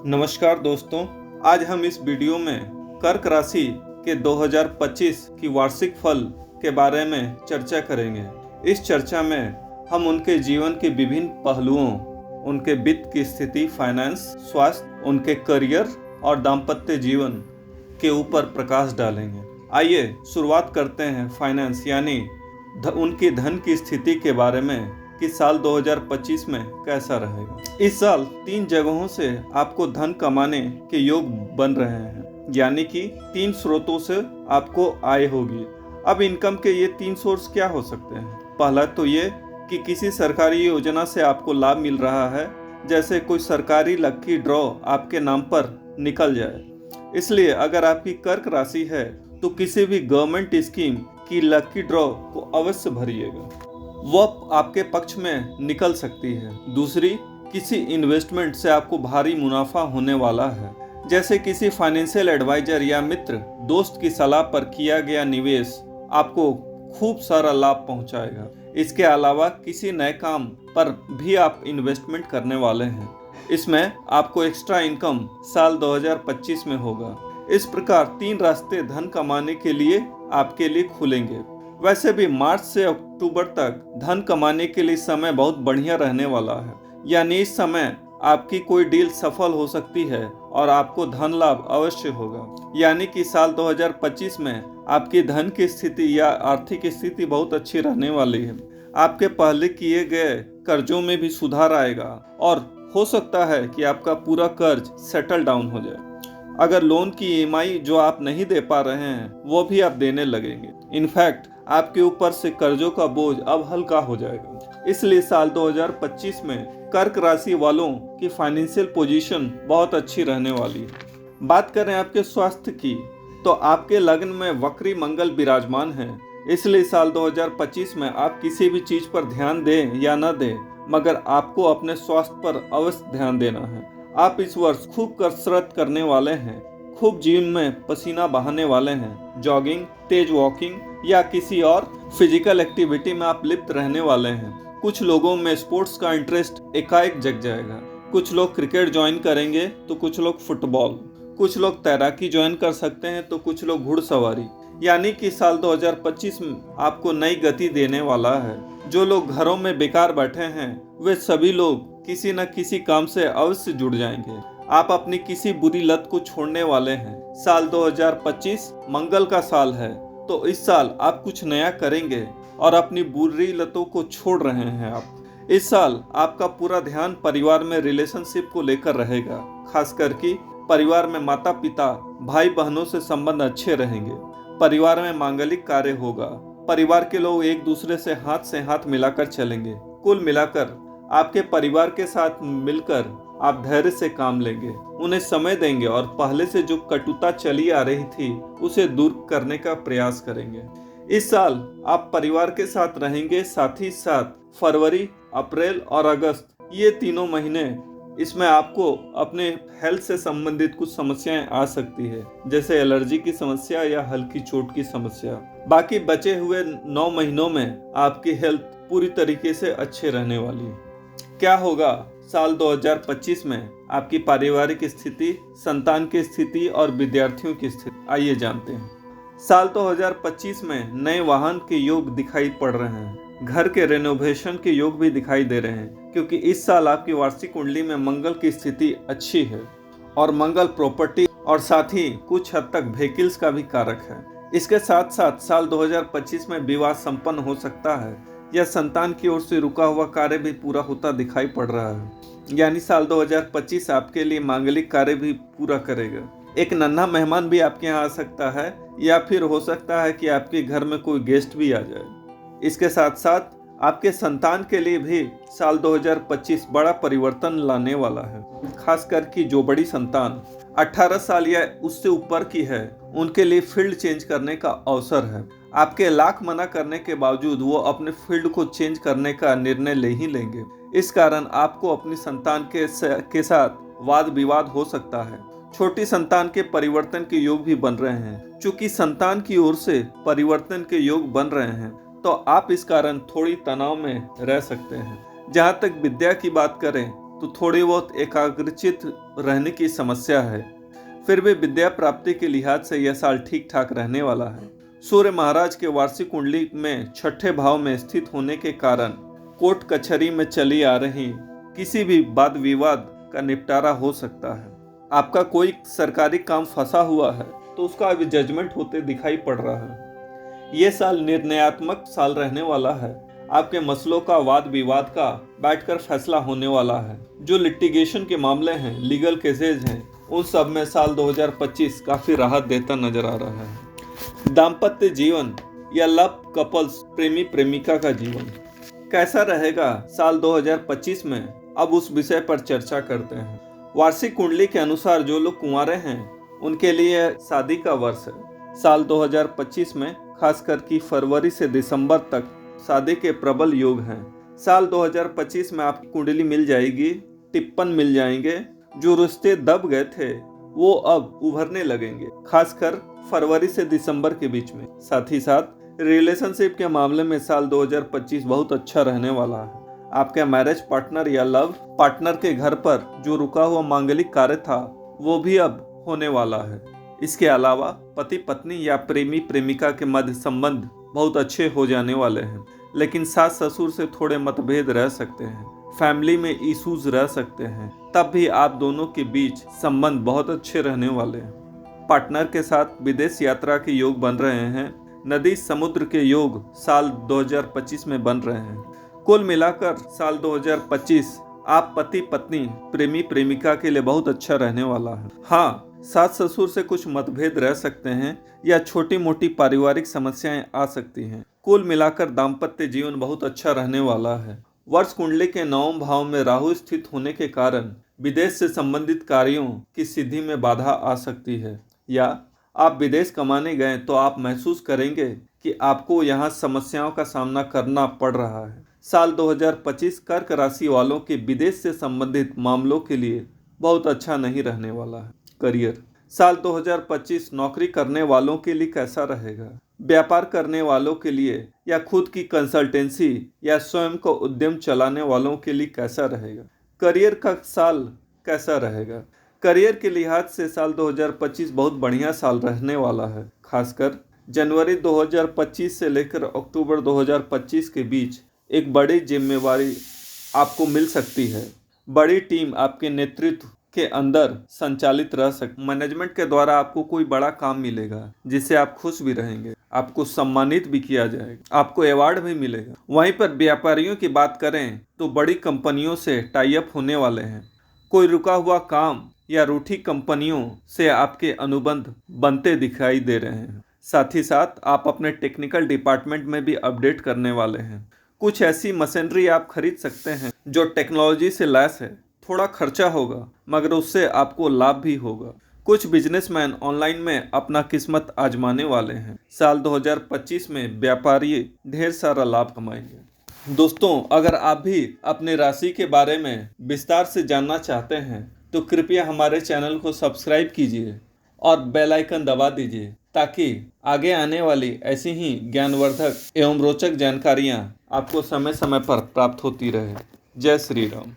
नमस्कार दोस्तों, आज हम इस वीडियो में कर्क राशि के 2025 की वार्षिक फल के बारे में चर्चा करेंगे। इस चर्चा में हम उनके जीवन के विभिन्न पहलुओं, उनके वित्त की स्थिति, फाइनेंस, स्वास्थ्य, उनके करियर और दाम्पत्य जीवन के ऊपर प्रकाश डालेंगे। आइए शुरुआत करते हैं फाइनेंस यानी उनकी धन की स्थिति के बारे में कि साल 2025 में कैसा रहेगा। इस साल 3 जगहों से आपको धन कमाने के योग बन रहे हैं, यानी कि 3 स्रोतों से आपको आय होगी। अब इनकम के ये 3 सोर्स क्या हो सकते हैं? पहला तो ये कि किसी सरकारी योजना से आपको लाभ मिल रहा है, जैसे कोई सरकारी लकी ड्रॉ आपके नाम पर निकल जाए। इसलिए अगर आपकी कर्क राशि है तो किसी भी गवर्नमेंट स्कीम की लकी ड्रॉ को अवश्य भरिएगा, वह आपके पक्ष में निकल सकती है। दूसरी, किसी इन्वेस्टमेंट से आपको भारी मुनाफा होने वाला है, जैसे किसी फाइनेंशियल एडवाइजर या मित्र दोस्त की सलाह पर किया गया निवेश आपको खूब सारा लाभ पहुंचाएगा। इसके अलावा किसी नए काम पर भी आप इन्वेस्टमेंट करने वाले हैं, इसमें आपको एक्स्ट्रा इनकम साल 2025 में होगा। इस प्रकार 3 रास्ते धन कमाने के लिए आपके लिए खुलेंगे। वैसे भी मार्च से अक्टूबर तक धन कमाने के लिए समय बहुत बढ़िया रहने वाला है, यानी इस समय आपकी कोई डील सफल हो सकती है और आपको धन लाभ अवश्य होगा। यानी कि साल 2025 में आपकी धन की स्थिति या आर्थिक स्थिति बहुत अच्छी रहने वाली है। आपके पहले किए गए कर्जों में भी सुधार आएगा और हो सकता है कि आपका पूरा कर्ज सेटल डाउन हो जाए। अगर लोन की ईएमआई जो आप नहीं दे पा रहे हैं वो भी आप देने लगेंगे। इनफैक्ट आपके ऊपर से कर्जों का बोझ अब हल्का हो जाएगा। इसलिए साल 2025 में कर्क राशि वालों की फाइनेंशियल पोजीशन बहुत अच्छी रहने वाली है। बात करें आपके स्वास्थ्य की, तो आपके लग्न में वक्री मंगल विराजमान है। इसलिए साल 2025 में आप किसी भी चीज पर ध्यान दें या न दें, मगर आपको अपने स्वास्थ्य पर अवश्य ध्यान देना है। आप इस वर्ष खूब कसरत करने वाले हैं, खूब जिम में पसीना बहाने वाले हैं। जॉगिंग, तेज वॉकिंग या किसी और फिजिकल एक्टिविटी में आप लिप्त रहने वाले हैं। कुछ लोगों में स्पोर्ट्स का इंटरेस्ट एकाएक जग जाएगा। कुछ लोग क्रिकेट ज्वाइन करेंगे तो कुछ लोग फुटबॉल, कुछ लोग तैराकी ज्वाइन कर सकते हैं तो कुछ लोग घुड़सवारी। यानी कि साल 2025 में आपको नई गति देने वाला है। जो लोग घरों में बेकार बैठे हैं वे सभी लोग किसी न किसी काम से अवश्य जुड़ जाएंगे। आप अपनी किसी बुरी लत को छोड़ने वाले हैं। साल 2025 मंगल का साल है, तो इस साल आप कुछ नया करेंगे और अपनी बुरी लतों को छोड़ रहे हैं। आप इस साल आपका पूरा ध्यान परिवार में रिलेशनशिप को लेकर रहेगा। खास करके परिवार में माता पिता, भाई बहनों से संबंध अच्छे रहेंगे। परिवार में मांगलिक कार्य होगा। परिवार के लोग एक दूसरे से हाथ मिलाकर चलेंगे। कुल मिलाकर आपके परिवार के साथ मिलकर आप धैर्य से काम लेंगे, उन्हें समय देंगे और पहले से जो कटुता चली आ रही थी उसे दूर करने का प्रयास करेंगे। इस साल आप परिवार के साथ रहेंगे। साथ ही साथ फरवरी, अप्रैल और अगस्त, ये तीनों महीने, इसमें आपको अपने हेल्थ से संबंधित कुछ समस्याएं आ सकती है, जैसे एलर्जी की समस्या या हल्की चोट की समस्या। बाकी बचे हुए 9 महीनों में आपकी हेल्थ पूरी तरीके से अच्छे रहने वाली है। क्या होगा साल 2025 में आपकी पारिवारिक स्थिति, संतान की स्थिति और विद्यार्थियों की स्थिति, आइए जानते हैं। साल 2025 में नए वाहन के योग दिखाई पड़ रहे हैं। घर के रेनोवेशन के योग भी दिखाई दे रहे हैं, क्योंकि इस साल आपकी वार्षिक कुंडली में मंगल की स्थिति अच्छी है और मंगल प्रॉपर्टी और साथ ही कुछ हद तक व्हीकल्स का भी कारक है। इसके साथ साथ साल 2025 में विवाह संपन्न हो सकता है या संतान की ओर से रुका हुआ कार्य भी पूरा होता दिखाई पड़ रहा है। यानी साल 2025 आपके लिए मांगलिक कार्य भी पूरा करेगा। एक नन्हा मेहमान भी आपके यहाँ आ सकता है या फिर हो सकता है कि आपके घर में कोई गेस्ट भी आ जाए। इसके साथ साथ आपके संतान के लिए भी साल 2025 बड़ा परिवर्तन लाने वाला है। खासकर कि जो बड़ी संतान 18 साल या उससे ऊपर की है, उनके लिए फील्ड चेंज करने का अवसर है। आपके लाख मना करने के बावजूद वो अपने फील्ड को चेंज करने का निर्णय ले ही लेंगे। इस कारण आपको अपनी संतान के साथ वाद विवाद हो सकता है। छोटी संतान के परिवर्तन के योग भी बन रहे हैं। चूंकि संतान की ओर से परिवर्तन के योग बन रहे हैं, तो आप इस कारण थोड़ी तनाव में रह सकते हैं। जहाँ तक विद्या की बात करें तो थोड़ी बहुत एकाग्रचित रहने की समस्या है। फिर भी विद्या प्राप्ति के लिहाज से यह साल ठीक ठाक रहने वाला है। सूर्य महाराज के वार्षिक कुंडली में छठे भाव में स्थित होने के कारण कोर्ट कचहरी में चली आ रही किसी भी वाद विवाद का निपटारा हो सकता है। आपका कोई सरकारी काम फंसा हुआ है तो उसका अभी जजमेंट होते दिखाई पड़ रहा है। ये साल निर्णयात्मक साल रहने वाला है। आपके मसलों का वाद विवाद का बैठकर फैसला होने वाला है। जो लिटिगेशन के मामले हैं, लीगल केसेज हैं, उन सब में साल 2025 काफी राहत देता नजर आ रहा है। दाम्पत्य जीवन या लव कपल्स, प्रेमी प्रेमिका का जीवन कैसा रहेगा साल 2025 में, अब उस विषय पर चर्चा करते हैं। वार्षिक कुंडली के अनुसार जो लोग कुंवारे हैं उनके लिए शादी का वर्ष है। साल 2025 में खासकर कि फरवरी से दिसंबर तक शादी के प्रबल योग हैं। साल 2025 में आपकी कुंडली मिल जाएगी, टिप्पण मिल जाएंगे। जो रिश्ते दब गए थे वो अब उभरने लगेंगे, खासकर फरवरी से दिसंबर के बीच में। साथ ही साथ रिलेशनशिप के मामले में साल 2025 बहुत अच्छा रहने वाला है। आपके मैरिज पार्टनर या लव पार्टनर के घर पर जो रुका हुआ मांगलिक कार्य था वो भी अब होने वाला है। इसके अलावा पति पत्नी या प्रेमी प्रेमिका के मध्य संबंध बहुत अच्छे हो जाने वाले हैं, लेकिन सास ससुर से थोड़े मतभेद रह सकते हैं, फैमिली में इश्यूज रह सकते हैं। तब भी आप दोनों के बीच संबंध बहुत अच्छे रहने वाले हैं। पार्टनर के साथ विदेश यात्रा के योग बन रहे हैं। नदी समुद्र के योग साल 2025 में बन रहे हैं। कुल मिलाकर साल 2025 आप पति पत्नी प्रेमी प्रेमिका के लिए बहुत अच्छा रहने वाला है। हाँ, सास ससुर से कुछ मतभेद रह सकते हैं या छोटी मोटी पारिवारिक समस्याएं आ सकती हैं। कुल मिलाकर दाम्पत्य जीवन बहुत अच्छा रहने वाला है। वर्ष कुंडली के 9वें भाव में राहु स्थित होने के कारण विदेश से संबंधित कार्यों की सिद्धि में बाधा आ सकती है, या आप विदेश कमाने गए तो आप महसूस करेंगे कि आपको यहाँ समस्याओं का सामना करना पड़ रहा है। साल 2025 कर्क राशि वालों के विदेश से संबंधित मामलों के लिए बहुत अच्छा नहीं रहने वाला है। करियर साल 2025 नौकरी करने वालों के लिए कैसा रहेगा? व्यापार करने वालों के लिए या खुद की कंसल्टेंसी या स्वयं को उद्यम चलाने वालों के लिए कैसा रहेगा? करियर का साल कैसा रहेगा? करियर के लिहाज से साल 2025 बहुत बढ़िया साल रहने वाला है। खासकर जनवरी 2025 से लेकर अक्टूबर 2025 के बीच एक बड़ी जिम्मेवारी आपको मिल सकती है। बड़ी टीम आपके नेतृत्व के अंदर संचालित रह सकती। मैनेजमेंट के द्वारा आपको कोई बड़ा काम मिलेगा जिससे आप खुश भी रहेंगे, आपको सम्मानित भी किया जाएगा, आपको अवार्ड भी मिलेगा। वहीं पर व्यापारियों की बात करें तो बड़ी कंपनियों से टाई अप होने वाले हैं। कोई रुका हुआ काम या रूठी कंपनियों से आपके अनुबंध बनते दिखाई दे रहे हैं। साथ ही साथ आप अपने टेक्निकल डिपार्टमेंट में भी अपडेट करने वाले हैं। कुछ ऐसी मशीनरी आप खरीद सकते हैं जो टेक्नोलॉजी से लैस है। थोड़ा खर्चा होगा मगर उससे आपको लाभ भी होगा। कुछ बिजनेसमैन ऑनलाइन में अपना किस्मत आजमाने वाले हैं। साल 2025 में व्यापारी ढेर सारा लाभ कमाएंगे। दोस्तों, अगर आप भी अपने राशि के बारे में विस्तार से जानना चाहते हैं तो कृपया हमारे चैनल को सब्सक्राइब कीजिए और बेल आइकन दबा दीजिए ताकि आगे आने वाली ऐसी ही ज्ञानवर्धक एवं रोचक जानकारियाँ आपको समय समय पर प्राप्त होती रहे। जय श्री राम।